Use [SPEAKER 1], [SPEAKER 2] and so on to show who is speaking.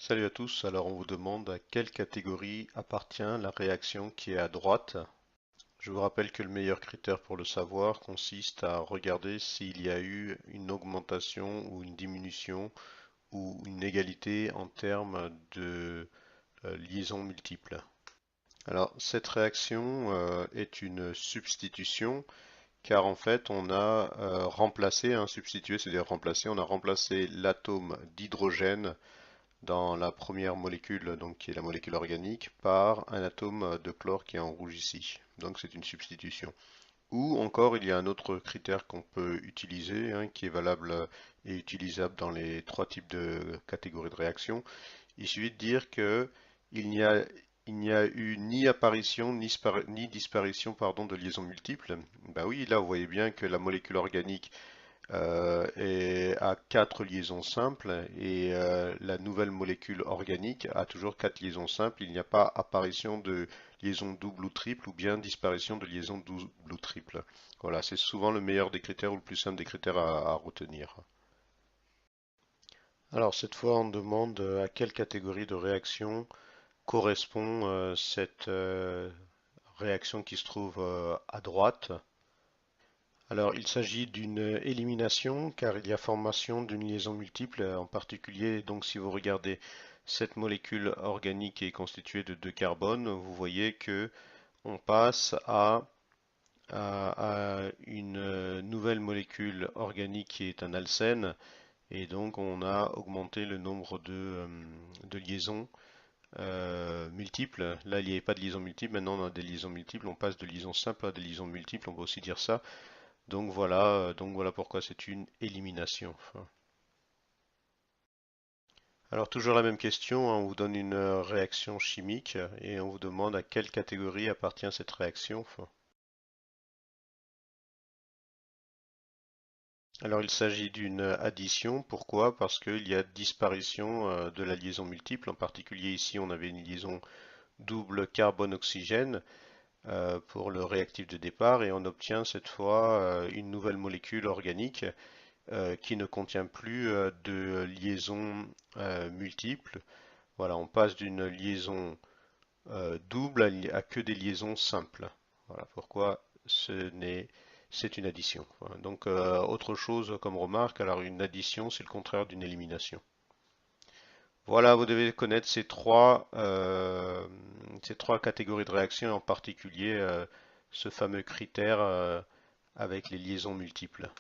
[SPEAKER 1] Salut à tous, alors on vous demande à quelle catégorie appartient la réaction qui est à droite. Je vous rappelle que le meilleur critère pour le savoir consiste à regarder s'il y a eu une augmentation ou une diminution ou une égalité en termes de liaison multiple. Alors cette réaction est une substitution car en fait on a remplacé, substitué c'est-à-dire remplacé, on a remplacé l'atome d'hydrogène dans la première molécule, donc qui est la molécule organique, par un atome de chlore qui est en rouge ici. Donc c'est une substitution. Ou encore, il y a un autre critère qu'on peut utiliser, qui est valable et utilisable dans les trois types de catégories de réactions. Il suffit de dire que il n'y a, il n'y a eu ni apparition ni disparition de liaisons multiples. Bah oui, là vous voyez bien que la molécule organique et a quatre liaisons simples et la nouvelle molécule organique a toujours quatre liaisons simples. Il n'y a pas apparition de liaison double ou triple ou bien disparition de liaison double ou triple. Voilà, c'est souvent le meilleur des critères ou le plus simple des critères à retenir. Alors cette fois, on demande à quelle catégorie de réaction correspond cette réaction qui se trouve à droite. Alors, il s'agit d'une élimination car il y a formation d'une liaison multiple, en particulier, donc si vous regardez cette molécule organique qui est constituée de deux carbones, vous voyez que on passe à une nouvelle molécule organique qui est un alcène et donc on a augmenté le nombre de liaisons multiples. Là, il n'y avait pas de liaison multiple, maintenant on a des liaisons multiples, on passe de liaisons simples à des liaisons multiples, on peut aussi dire ça. Donc voilà pourquoi c'est une élimination. Alors toujours la même question, on vous donne une réaction chimique et on vous demande à quelle catégorie appartient cette réaction. Alors il s'agit d'une addition, pourquoi? Parce qu'il y a disparition de la liaison multiple, en particulier ici on avait une liaison double carbone-oxygène pour le réactif de départ et on obtient cette fois une nouvelle molécule organique qui ne contient plus de liaison multiples. Voilà, on passe d'une liaison double à que des liaisons simples. Voilà pourquoi c'est une addition. Voilà. Donc autre chose comme remarque, alors une addition c'est le contraire d'une élimination. Voilà, vous devez connaître ces trois catégories de réactions, en particulier ce fameux critère avec les liaisons multiples.